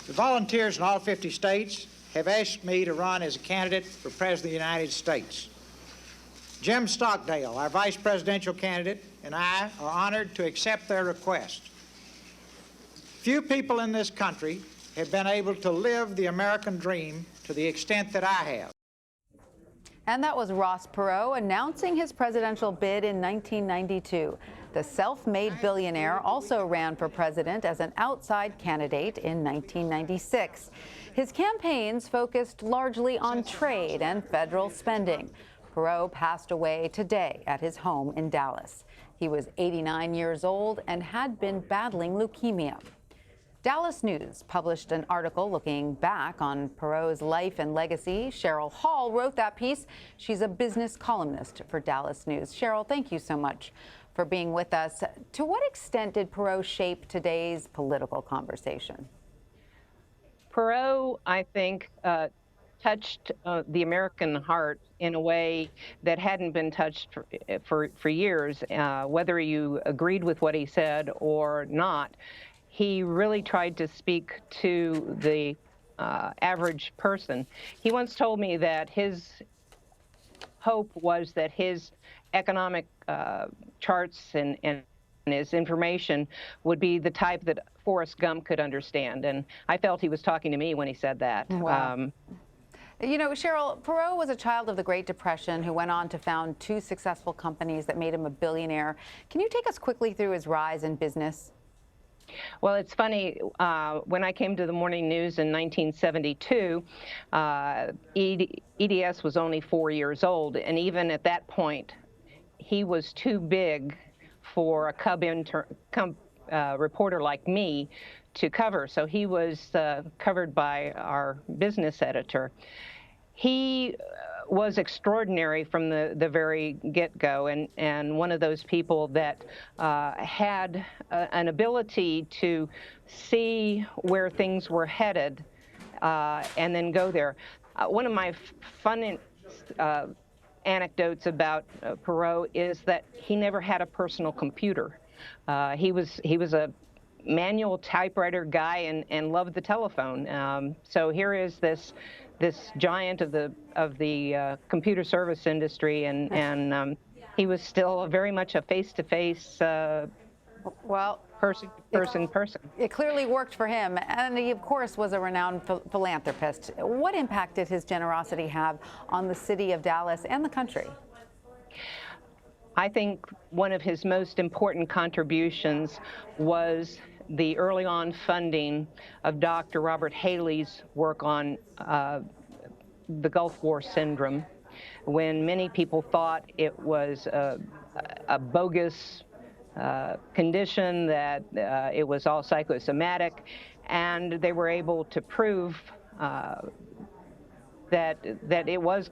The volunteers in all 50 states have asked me to run as a candidate for President of the United States. Jim Stockdale, our vice presidential candidate, and I are honored to accept their request. Few people in this country have been able to live the American dream to the extent that I have. And that was Ross Perot announcing his presidential bid in 1992. The self-made billionaire also ran for president as an outside candidate in 1996. His campaigns focused largely on trade and federal spending. Perot passed away today at his home in Dallas. He was 89 years old and had been battling leukemia. Dallas News published an article looking back on Perot's life and legacy. Cheryl Hall wrote that piece. She's a business columnist for Dallas News. Cheryl, thank you so much for being with us. To what extent did Perot shape today's political conversation? Perot, I think, touched the American heart in a way that hadn't been touched for years. Whether you agreed with what he said or not, he really tried to speak to the average person. He once told me that his hope was that his economic charts and his information would be the type that Forrest Gump could understand. And I felt he was talking to me when he said that. Wow. You know, Cheryl, Perot was a child of the Great Depression who went on to found two successful companies that made him a billionaire. Can you take us quickly through his rise in business? Well, it's funny, when I came to the morning news in 1972, EDS was only 4 years old, and even at that point, he was too big for a cub reporter like me to cover, so he was covered by our business editor. He was extraordinary from the very get-go, and one of those people that had an ability to see where things were headed and then go there. One of my fun anecdotes about Perot is that he never had a personal computer. He was a manual typewriter guy and loved the telephone. So here is this giant of the computer service industry, and he was still very much a face-to-face person. It clearly worked for him, and he, of course, was a renowned philanthropist. What impact did his generosity have on the city of Dallas and the country? I think one of his most important contributions was the early on funding of Dr. Robert Haley's work on the Gulf War syndrome, when many people thought it was a bogus condition, that it was all psychosomatic, and they were able to prove that it was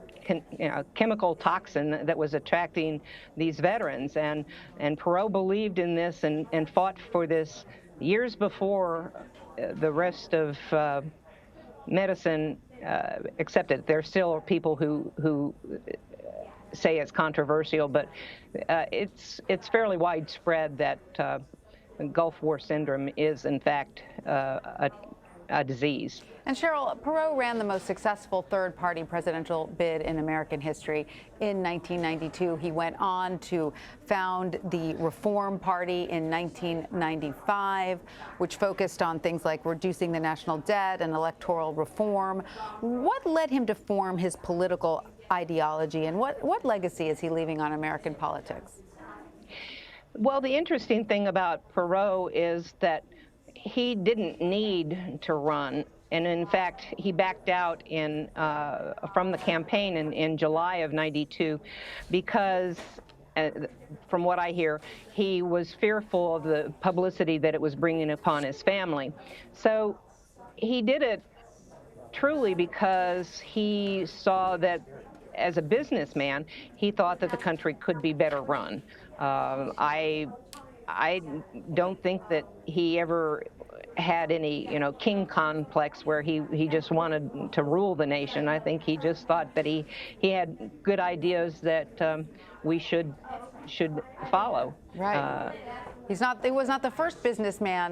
chemical toxin that was attracting these veterans, and Perot believed in this and fought for this years before the rest of medicine accepted. There still are people who say it's controversial, but it's fairly widespread that Gulf War syndrome is in fact a disease. And Cheryl, Perot ran the most successful third-party presidential bid in American history in 1992. He went on to found the Reform Party in 1995, which focused on things like reducing the national debt and electoral reform. What led him to form his political ideology, and what legacy is he leaving on American politics? Well, the interesting thing about Perot is that he didn't need to run. And in fact, he backed out from the campaign in July of '92 because, from what I hear, he was fearful of the publicity that it was bringing upon his family. So he did it truly because he saw that, as a businessman, he thought that the country could be better run. I don't think that he ever had any, king complex where he just wanted to rule the nation. I think he just thought that he had good ideas that we should follow. Right. He was not the first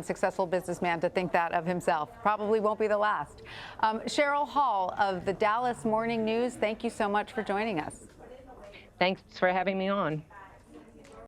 successful businessman to think that of himself. Probably won't be the last. Cheryl Hall of the Dallas Morning News, thank you so much for joining us. Thanks for having me on.